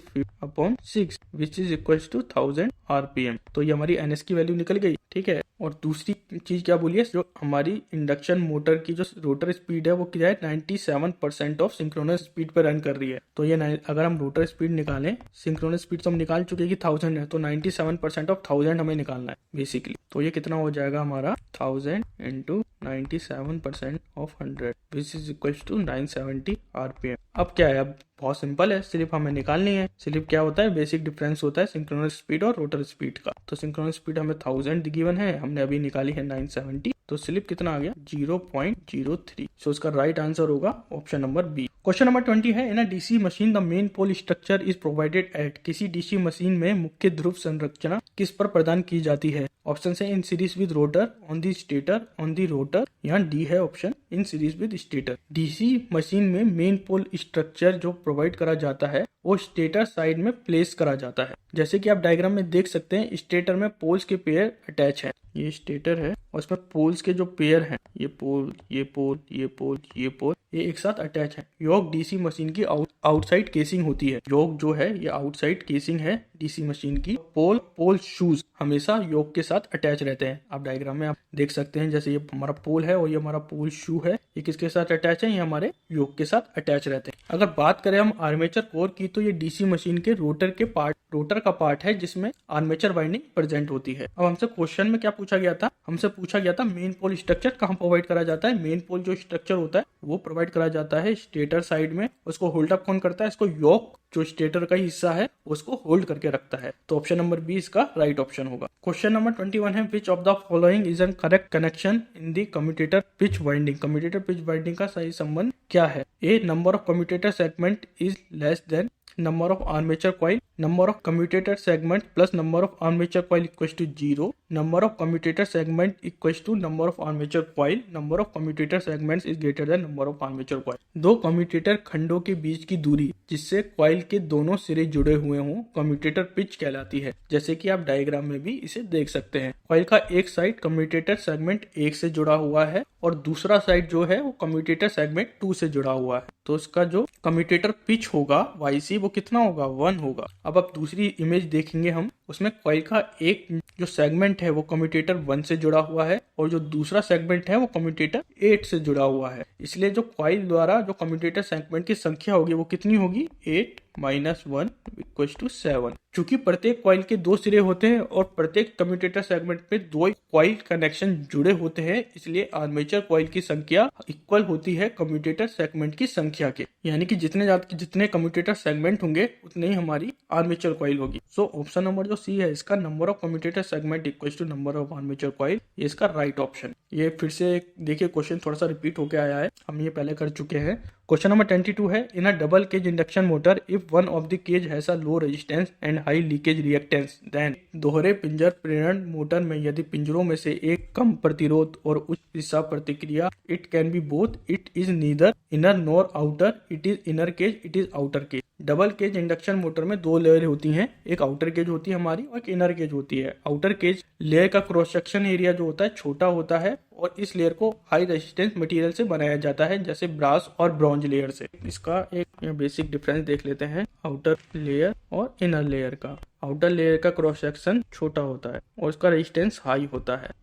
6 which is equal to 1000 RPM. तो ये हमारी एनएस की वैल्यू निकल गई। ठीक है, और दूसरी चीज क्या बोलिए, जो हमारी इंडक्शन मोटर की जो रोटर स्पीड है वो क्या है 97% ऑफ सिंक्रोनस स्पीड पर रन कर रही है। तो ये अगर हम रोटर स्पीड निकालें, सिंक्रोनस स्पीड तो हम निकाल चुके हैं कि 1000 है, तो 97% ऑफ 1000 हमें निकालना है बेसिकली। तो ये कितना हो जाएगा हमारा 1000 into 97% of 100 which is equal to 970 RPM. अब क्या है, अब बहुत सिंपल है, स्लिप हमें निकालनी है। स्लिप क्या होता है, बेसिक डिफरेंस होता है सिंक्रोनस स्पीड और रोटर स्पीड का। तो सिंक्रोनस स्पीड हमें 1000 गिवन है, हमने अभी निकाली है 970, तो स्लिप कितना आ गया 0.03। सो इसका राइट आंसर होगा option number B. Question number 20 है, in a DC machine the main pole structure is provided at. किसी डीसी मशीन में मुख्य ध्रुव संरचना किस पर प्रदान की जाती है? ऑप्शन है in series with rotor, on the stator, on the rotor, यहाँ डी है option in series with stator. DC machine में मेन पोल स्ट्रक्चर जो प्रोवाइड करा जाता है वो स्टेटर साइड में प्लेस करा जाता है। जैसे कि आप डायग्राम में देख सकते हैं, स्टेटर में पोल्स के पेयर अटैच है। ये स्टेटर है और इसमें पोल्स के जो पेयर हैं, ये पोल, ये पोल, ये पोल, ये पोल, ये एक साथ अटैच है। योक डीसी मशीन की आउटसाइड केसिंग होती है। योक जो है ये आउटसाइड केसिंग है डीसी मशीन की। पोल शूज हमेशा योक के साथ अटैच रहते हैं। आप डायग्राम में आप देख सकते हैं, जैसे ये हमारा पोल है और ये हमारा पोल शू है, ये किसके साथ अटैच है, ये हमारे योक के साथ अटैच रहते हैं। अगर बात करें हम आर्मेचर कोर की, तो ये डीसी मशीन के रोटर का पार्ट है जिसमें आर्मेचर वाइंडिंग प्रेजेंट होती है। अब हमसे क्वेश्चन में क्या पूछा गया था, हमसे पूछा गया था मेन पोल स्ट्रक्चर कहाँ प्रोवाइड करा जाता है। मेन पोल जो स्ट्रक्चर होता है वो प्रोवाइड करा जाता है स्टेटर साइड में। उसको होल्ड अप कौन करता है, इसको योक जो स्टेटर का हिस्सा है उसको होल्ड करके रखता है। तो ऑप्शन नंबर बी इसका राइट ऑप्शन होगा। क्वेश्चन नंबर 21 है, which of the following is an correct connection in the commutator pitch winding. Commutator pitch winding का सही संबंध क्या है? A number of commutator segment is less than number of armature coil, number of commutator segment plus number of armature coil equals to 0, number of commutator segment equals to number of armature coil, number of commutator segments is greater than number of armature coil। दो commutator खंडों के बीच की दूरी जिससे coil के दोनों सिरे जुड़े हुए हों कम्यूटेटर पिच कहलाती है, जैसे कि आप डायग्राम में भी इसे देख सकते हैं। कॉइल का एक साइड कम्यूटेटर सेगमेंट 1 से जुड़ा हुआ है और दूसरा साइड जो है वो कम्यूटेटर सेगमेंट 2 से जुड़ा हुआ है, तो इसका जो कम्यूटेटर पिच होगा YC वो कितना होगा, 1 होगा। अब आप दूसरी इमेज देखेंगे हम, उसमें कॉइल का एक जो सेगमेंट है वो कम्यूटेटर 1 से जुड़ा हुआ है और जो दूसरा सेगमेंट है वो कम्यूटेटर 8 से जुड़ा हुआ है। इसलिए जो कॉइल द्वारा जो कम्यूटेटर सेगमेंट की संख्या होगी वो कितनी होगी, 8 - 1 = 7। चूंकि प्रत्येक कॉइल के 2 सिरे होते हैं और प्रत्येक कम्यूटेटर सेगमेंट में 2 कॉइल कनेक्शन जुड़े होते हैं, इसलिए आर्मेचर कॉइल की संख्या इक्वल होती है कम्यूटेटर सेगमेंट की संख्या के, यानी कि जितने कम्यूटेटर सेगमेंट होंगे उतने ही हमारी आर्मेचर कॉइल होगी। सो ऑप्शन नंबर जो सी है इसका number of commutator segment equal to number of armature coil, ये इसका राइट ऑप्शन। ये फिर से देखिए क्वेश्चन थोड़ा सा रिपीट होके आया है, हम ये पहले कर चुके हैं। क्वेश्चन नंबर 22 है, in a double cage induction motor if one of the cage has a low resistance and high leakage reactance then दोहरे पिंजर प्रेरण मोटर में यदि पिंजरों में से एक कम प्रतिरोध और उच्च दिशा प्रतिक्रिया, it can be both, it is neither inner nor outer, it is inner cage, it is outer cage. Double cage induction motor में 2 लेयर होती हैं, एक आउटर केज होती है हमारी और एक इनर केज होती है। आउटर केज लेयर का क्रॉस सेक्शन एरिया जो होता है छोटा होता है और इस लेयर को हाई रेजिस्टेंस मटेरियल से बनाया जाता है, जैसे ब्रास और ब्रॉन्ज लेयर से। इसका एक बेसिक डिफरेंस देख लेते हैं आउटर लेयर और इनर लेयर का। आउटर लेयर का क्रॉस सेक्शन छोटा होता है और इसका रेजिस्टेंस हाई होता है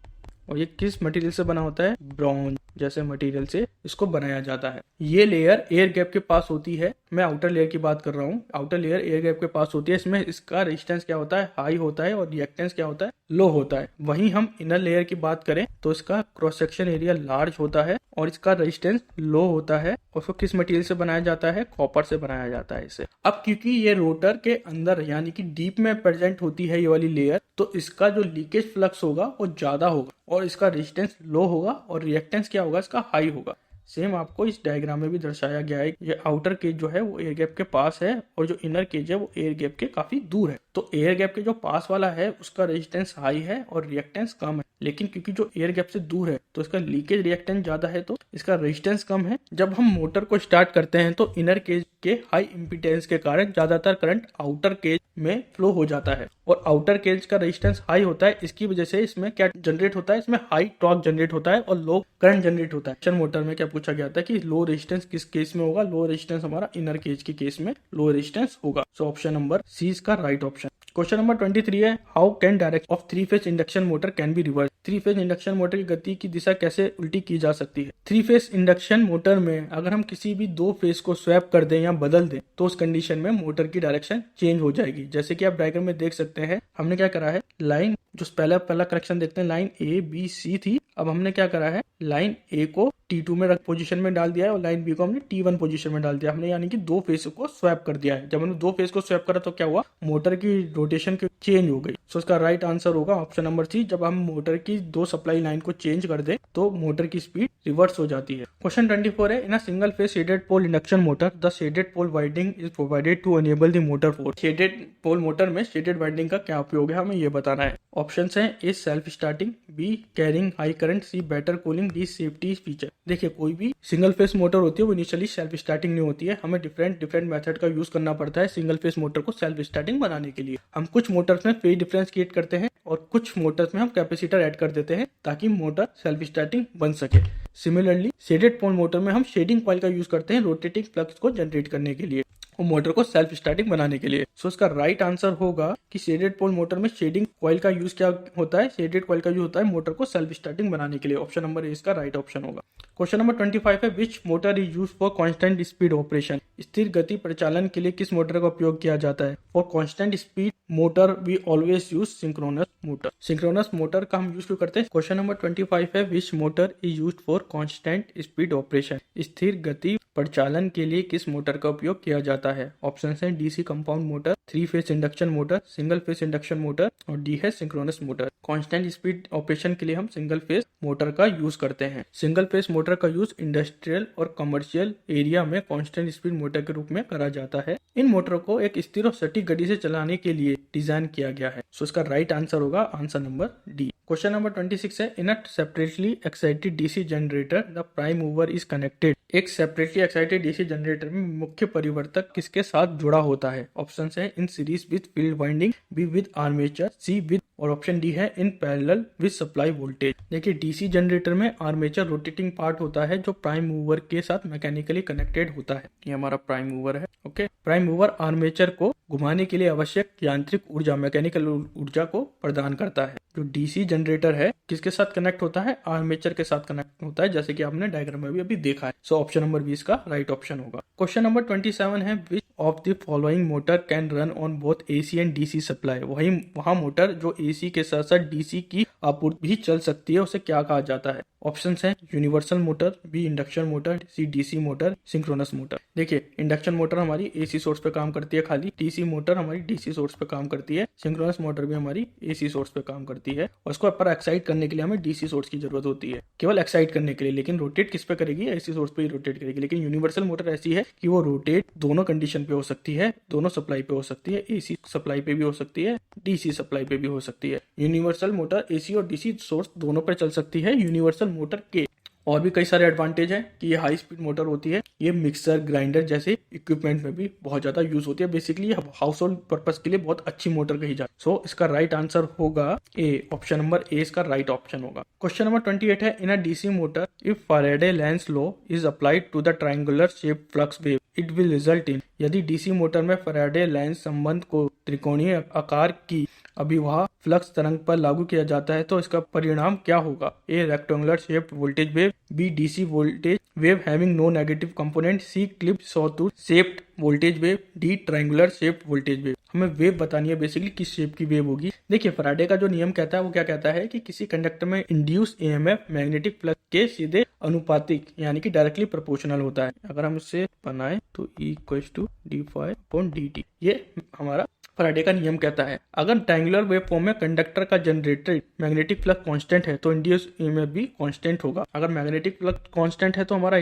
और ये किस मटेरियल से बना होता है, ब्रॉन्ज जैसे मटेरियल से इसको बनाया जाता है। ये लेयर एयर गैप के पास होती है, मैं आउटर लेयर की बात कर रहा हूँ। आउटर लेयर एयर गैप के पास होती है, इसमें इसका रेजिस्टेंस क्या होता है, हाई होता है और रिएक्टेंस क्या होता है, लो होता है। वहीं हम इनर लेयर की बात करें तो इसका क्रॉस सेक्शन एरिया लार्ज होता है और इसका रेजिस्टेंस लो होता है और उसको किस मटेरियल से बनाया जाता है, कॉपर से बनाया जाता है इसे। अब क्योंकि ये रोटर के अंदर यानी कि डीप में प्रेजेंट होती है ये वाली लेयर, तो इसका जो लीकेज फ्लक्स होगा वो ज्यादा होगा और इसका रेजिस्टेंस लो होगा और रिएक्टेंस क्या होगा, इसका हाई होगा। सेम आपको इस डायग्राम में भी दर्शाया गया है। ये आउटर केज जो है वो एयर गैप के पास है और जो इनर केज है वो एयर गैप के काफी दूर है। तो एयर गैप के जो पास वाला है उसका रेजिस्टेंस हाई है और रिएक्टेंस कम है, लेकिन क्योंकि जो एयर गैप से दूर है तो इसका लीकेज रिएक्टेंस ज्यादा है तो इसका रेजिस्टेंस कम है। जब हम मोटर को स्टार्ट करते हैं तो इनर केज के हाई इम्पीडेंस के कारण ज्यादातर करंट आउटर केज में फ्लो हो जाता है और आउटर केज का रेजिस्टेंस हाई होता है। इसकी वजह से इसमें क्या जनरेट होता है, इसमें हाई टॉर्क जनरेट होता है और लो करंट जनरेट होता है। इंडक्शन मोटर में क्या पूछा गया था कि लो रेजिस्टेंस किस केस में होगा, लो रेजिस्टेंस हमारा इनर केज के केस में लो रेजिस्टेंस होगा। सो ऑप्शन नंबर सी इसका राइट ऑप्शन। क्वेश्चन नंबर 23 है, how can direction of 3 phase induction motor can be reverse. 3 phase induction motor की गति की दिशा कैसे उल्टी की जा सकती है। 3 फेज इंडक्शन मोटर में अगर हम किसी भी 2 फेज को स्वैप कर दें या बदल दें तो उस कंडीशन में मोटर की डायरेक्शन चेंज हो जाएगी। जैसे कि आप डायग्राम में देख सकते हैं, हमने क्या करा है, लाइन जो पहला कनेक्शन देखते हैं लाइन A B C थी, अब हमने क्या करा है, लाइन A को T2 में पोजीशन में डाल दिया है और लाइन B को हमने T1 पोजीशन में डाल दिया। हमने यानी कि 2 फेज को स्वैप कर दिया है। जब हमने 2 फेज को स्वैप करा तो क्या हुआ, मोटर की रोटेशन की चेंज हो गई। सो इसका राइट आंसर होगा ऑप्शन नंबर सी। जब हम मोटर की 2 सप्लाई लाइन को चेंज कर दे तो मोटर की स्पीड रिवर्स हो जाती है। क्वेश्चन 24 है, in a single phase shaded pole induction motor the shaded pole winding is provided to enable the motor force. Shaded pole motor में शेडेड वाइंडिंग का क्या उपयोग है, हमें ये बताना है। ऑप्शन है, A self starting, B carrying high current, C better cooling, D safety feature. देखिए कोई भी सिंगल फेस मोटर होती है वो इनिशियली सेल्फ स्टार्टिंग नहीं होती है, हमें डिफरेंट मेथड का यूज करना पड़ता है सिंगल फेस मोटर को सेल्फ स्टार्टिंग बनाने के लिए। हम कुछ मोटर्स में फेज डिफरेंस क्रिएट करते हैं और कुछ मोटर्स में हम कैपेसिटर ऐड कर देते हैं ताकि मोटर सेल्फ स्टार्टिंग बन सके। सिमिलरली शेडेड पोल मोटर में हम शेडिंग कॉइल का यूज करते हैं रोटेटिंग फ्लक्स को जनरेट करने के लिए और मोटर को सेल्फ स्टार्टिंग बनाने के लिए। सो इसका राइट आंसर होगा कि शेडेड पोल मोटर में शेडिंग कॉइल का यूज क्या होता है, शेडेड कॉइल का यूज होता है मोटर को सेल्फ स्टार्टिंग बनाने के लिए। ऑप्शन नंबर ए इसका राइट ऑप्शन होगा। क्वेश्चन नंबर 25 है, which motor is use for constant speed operation. स्थिर गति परिचालन के लिए किस मोटर का उपयोग किया जाता है। For constant speed motor we always use synchronous motor. Synchronous motor का हम यूज क्यों करते हैं। क्वेश्चन नंबर 25 है, which motor is use for constant speed operation. स्थिर गति परिचालन के लिए किस मोटर का उपयोग किया जाता जाता है? ऑप्शन है DC compound motor, 3 phase induction motor, single phase induction motor और डी है synchronous motor. Constant speed operation के लिए हम सिंगल फेज मोटर का यूज करते हैं। सिंगल फेज मोटर का यूज इंडस्ट्रियल और कमर्शियल एरिया में कांस्टेंट स्पीड मोटर के रूप में करा जाता है। इन मोटरों को एक स्थिर और सटीक गति से चलाने के लिए डिजाइन किया गया है। सो इसका राइट आंसर होगा answer number D. Question number 26 है, in a separately excited DC generator the prime mover is connected. एक सेपरेटली एक्साइटेड डीसी जनरेटर में मुख्य परिवर्तक किसके साथ जुड़ा होता है? ऑप्शन है in series with field winding, B with armature, C with, और ऑप्शन डी है in parallel with supply voltage. देखिए डीसी जनरेटर में आर्मेचर रोटेटिंग पार्ट होता है जो प्राइम मूवर के साथ मैकेनिकली कनेक्टेड होता है। ये हमारा प्राइम मूवर है। ओके, प्राइम मूवर आर्मेचर को घुमाने के लिए आवश्यक यांत्रिक ऊर्जा, मैकेनिकल ऊर्जा को प्रदान करता है। जो डीसी जनरेटर है किसके साथ कनेक्ट होता है? आर्मेचर के साथ कनेक्ट होता है, जैसे कि आपने डायग्राम में भी अभी देखा है। सो ऑप्शन नंबर 20 का राइट ऑप्शन होगा। क्वेश्चन नंबर 27 है, which of the following motor can run on both AC and DC supply. वहाँ मोटर जो एसी के साथ साथ डीसी की आपूर्ति भी चल सकती है, उसे क्या कहा जाता है? ऑप्शंस हैं universal motor, B induction motor, C DC motor, synchronous motor. देखिए इंडक्शन मोटर हमारी एसी सोर्स पे काम करती है खाली, डीसी मोटर हमारी डीसी सोर्स पे काम करती है, सिंक्रोनस मोटर भी हमारी एसी सोर्स पे काम करती है। और इसको पर एक्साइट करने के लिए हमें डीसी सोर्स की जरूरत होती है, केवल एक्साइट करने के लिए। लेकिन रोटेट किस पे करेगी? एसी सोर्स पे ही रोटेट करेगी। लेकिन यूनिवर्सल मोटर ऐसी है कि वो रोटेट दोनों कंडीशन पे हो सकती है, दोनों सप्लाई पे हो सकती है, एसी सप्लाई पे भी हो सकती है, डीसी सप्लाई पे भी हो सकती है। यूनिवर्सल मोटर एसी और डीसी सोर्स दोनों पे चल सकती है। यूनिवर्सल मोटर के और भी कई सारे एडवांटेज हैं कि ये हाई स्पीड मोटर होती है। ये मिक्सर, ग्राइंडर जैसे इक्विपमेंट में भी बहुत ज्यादा यूज होती है। बेसिकली हाउस होल्ड पर्पस के लिए बहुत अच्छी मोटर कही जाती है। सो इसका राइट आंसर होगा ए, ऑप्शन नंबर ए इसका राइट ऑप्शन होगा। क्वेश्चन नंबर 28 है, in a DC motor if Faraday Lenz law is applied to the triangular shape flux wave it will result in. यदि DC motor में Faraday Lenz संबंध को त्रिकोणीय आकार की अभिवाह फ्लक्स तरंग पर लागू किया जाता है तो इसका परिणाम क्या होगा? A rectangular shaped voltage wave, B DC voltage wave having no negative component, C clip sawtooth shaped voltage wave, D triangular shaped voltage wave. हमें वेव बतानी है बेसिकली किस शेप की वेव होगी। देखिए फैराडे का जो नियम कहता है वो क्या कहता है कि किसी कंडक्टर में इंड्यूस ईएमएफ मैग्नेटिक फ्लक्स के सीधे अनुपातिक यानी कि डायरेक्टली प्रोपोर्शनल होता है। अगर हम इससे बनाए तो E इक्वल्स टू d∅dt, ये हमारा फैराडे का नियम कहता है। अगर ट्रायंगुलर वेव फॉर्म में कंडक्टर का जनरेटेड मैग्नेटिक फ्लक्स कांस्टेंट है तो इंड्यूस ईएमएफ भी कांस्टेंट होगा। अगर मैग्नेटिक फ्लक्स कांस्टेंट है तो हमारा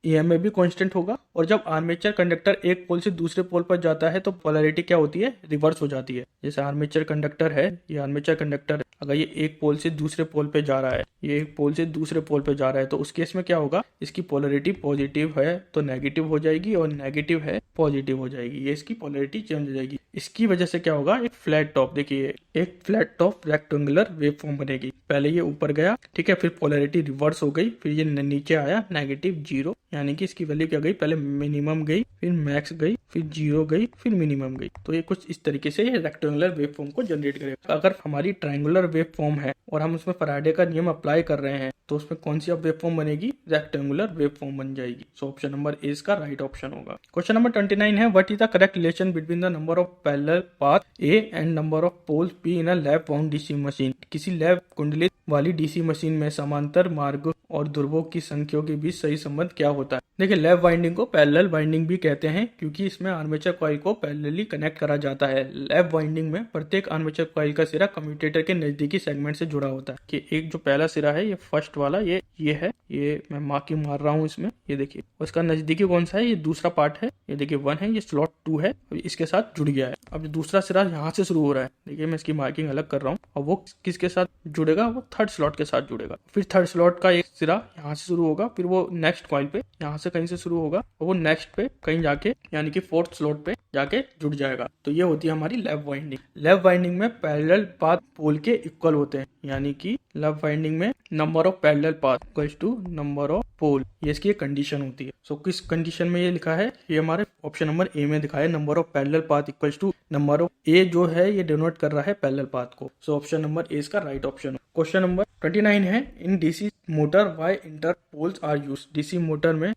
ईएमएफ भी कांस्टेंट होगा। और जब आर्मेचर कंडक्टर एक पोल से दूसरे पोल पर जाता है तो पोलैरिटी क्या होती है? रिवर्स हो जाती है। जैसे आर्मेचर कंडक्टर है, ये आर्मेचर कंडक्टर अगर ये एक पोल से दूसरे पोल पे जा रहा है, ये एक पोल से दूसरे पोल पे जा रहा है, तो उस केस में क्या होगा? इसकी पोलैरिटी पॉजिटिव है तो नेगेटिव हो जाएगी और नेगेटिव है पॉजिटिव हो जाएगी। ये इसकी पोलैरिटी चेंज हो जाएगी। इसकी वजह से क्या होगा? एक फ्लैट टॉप, देखिए एक flat top rectangular wave form बनेगी। पहले ये ऊपर गया, ठीक है, फिर पोलैरिटी रिवर्स हो गई, फिर ये नीचे आया नेगेटिव 0, यानी कि इसकी वैल्यू क्या गई? पहले मिनिमम गई, फिर मैक्स गई, फिर 0 गई, फिर मिनिमम गई। तो ये कुछ इस तरीके से ये रेक्टेंगुलर वेव फॉर्म को जनरेट करेगा। अगर हमारी ट्रायंगुलर वेव फॉर्म है और हम उसमें फैराडे का नियम अप्लाई कर रहे हैं तो उसमें कौन सी वेव फॉर्म बनेगी? रेक्टेंगुलर वेव फॉर्म बन जाएगी। सो ऑप्शन नंबर ए इसका राइट ऑप्शन होगा। क्वेश्चन नंबर 29 है, what is the correct relation between the number of parallel path A and number of poles B in a lap wound DC machine. किसी lap कुंडलित वाली DC machine में समांतर मार्ग और ध्रुवों की संख्याओं के बीच सही संबंध क्या होता है? देखिए लैप वाइंडिंग को पैरेलल वाइंडिंग भी कहते हैं क्योंकि इसमें आर्मेचर कॉइल को पैरेलली कनेक्ट करा जाता है। लैप वाइंडिंग में प्रत्येक आर्मेचर कॉइल का सिरा कम्यूटेटर के नजदीकी सेगमेंट से जुड़ा होता है। कि एक जो पहला सिरा है, ये फर्स्ट वाला, ये है, ये मैं मार्किंग मार रहा हूँ इसमें, ये देखिए। उसका नजदीकी कौन सा है? ये दूसरा पार्ट है, ये देखिए 1 है, ये स्लॉट 2 है, इसके साथ जुड़ गया है। अब दूसरा सिरा यहाँ से शुरू हो रहा है, देखिए मैं इसकी मार्किंग अलग कर रहा हूँ। और वो किसके साथ जुड़ेगा? वो थर्ड स्लॉट के साथ जुड़ेगा। फिर थर्ड स्लॉट का एक सिरा यहाँ से शुरू होगा, फिर वो नेक्स्ट कॉइल पे यहाँ से कहीं से शुरू होगा और वो नेक्स्ट पे कहीं जाके यानी कि फोर्थ स्लॉट पे जाके जुड़ जाएगा। तो ये होती है हमारी लैप वाइंडिंग। लैप वाइंडिंग में पैरेलल पाथ पोल के इक्वल होते हैं, यानी कि लैप वाइंडिंग में number of parallel path equals to number of pole, ये इसकी एक कंडीशन होती है। सो किस कंडीशन में ये लिखा है? ये हमारे ऑप्शन नंबर ए में दिखा है, number of parallel path equals to number of A, जो है ये डिनोट कर रहा है पैरेलल पाथ को। सो ऑप्शन नंबर ए इसका राइट ऑप्शन। क्वेश्चन नंबर 29 है, in DC motor why inter poles are use. DC motor में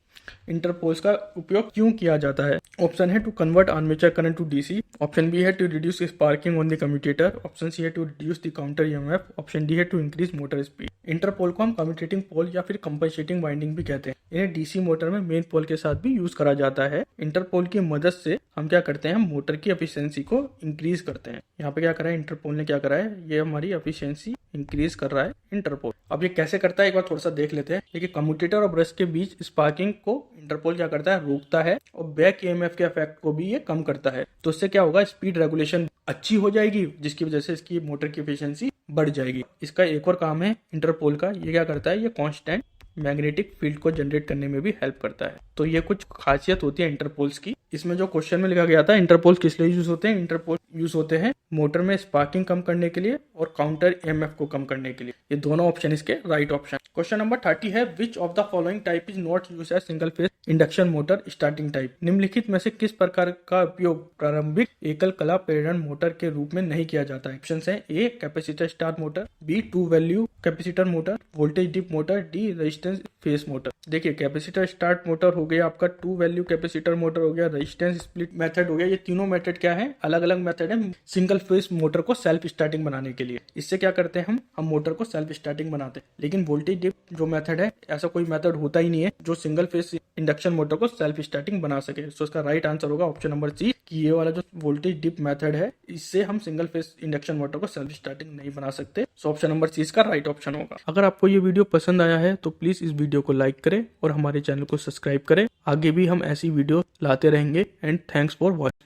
इंटरपोल्स का उपयोग क्यों किया जाता है? ऑप्शन है to convert armature current to DC, option B है to reduce sparking on the commutator, option C है to reduce the counter EMF, option D है to increase motor speed. Interpole को हम कम्यूटेटिंग पोल या फिर कंपनसेटिंग वाइंडिंग भी कहते हैं। इन्हें डीसी मोटर में मेन पोल के साथ भी यूज करा जाता है। इंटरपोल की मदद से हम क्या करते हैं, हम मोटर की एफिशिएंसी को इंक्रीज करते हैं। यहाँ पे क्या करा है इंटरपोल ने, क्या करा है, ये हमारी एफिशिएंसी इंक्रीज कर रहा है इंटरपोल। अब ये कैसे करता है एक बार थोड़ा सा देख लेते हैं। देखिए कम्यूटेटर और ब्रश के बीच स्पार्किंग को इंटरपोल क्या करता है, रोकता है और बैक ईएमएफ के इफेक्ट को भी ये कम करता है। तो इससे क्या होगा, स्पीड रेगुलेशन अच्छी हो जाएगी, जिसकी वजह से इसकी मोटर की एफिशिएंसी बढ़ जाएगी। इसका एक और काम है इंटरपोल का, ये क्या करता है, ये कांस्टेंट मैग्नेटिक फील्ड को जनरेट करने में भी हेल्प करता है। तो ये कुछ खासियत होती है इंटरपोल्स की। इसमें जो क्वेश्चन में लिखा गया था इंटरपोल किस लिए यूज होते हैं, इंटरपोल यूज होते हैं मोटर में स्पार्किंग कम करने के लिए और काउंटर ईएमएफ को कम करने के लिए। ये दोनों ऑप्शन इसके राइट ऑप्शन। क्वेश्चन नंबर 30 है, which of the following type is not use as single phase induction motor starting type. निम्नलिखित में से किस प्रकार का उपयोग प्रारंभिक एकल कला प्रेरण मोटर के रूप में नहीं किया जाता है? ऑप्शन है A capacitor start motor, B two value capacitor motor, voltage dip motor, D resistance phase motor. देखिए कैपेसिटर स्टार्ट मोटर हो गया आपका, टू वैल्यू कैपेसिटर मोटर हो गया, रेजिस्टेंस स्प्लिट मेथड हो गया। ये तीनों मेथड क्या है, अलग अलग मेथड है सिंगल फेज मोटर को सेल्फ स्टार्टिंग बनाने के लिए। इससे क्या करते हैं, हम मोटर को सेल्फ स्टार्टिंग बनाते हैं। लेकिन वोल्टेज डिप जो मेथड है, ऐसा कोई मेथड होता ही नहीं है जो सिंगल फेज इंडक्शन मोटर को सेल्फ स्टार्टिंग बना सके। सो इसका राइट आंसर होगा ऑप्शन नंबर सी, कि ये वाला जो वोल्टेज डिप मेथड है, इससे हम सिंगल फेज इंडक्शन मोटर को सेल्फ स्टार्टिंग नहीं बना सकते। सो ऑप्शन नंबर सी इसका राइट ऑप्शन होगा। अगर आपको ये वीडियो पसंद आया है तो प्लीज इस वीडियो को लाइक करें और हमारे चैनल को सब्सक्राइब करें। आगे भी हम ऐसी वीडियो लाते रहेंगे। And thanks for watching.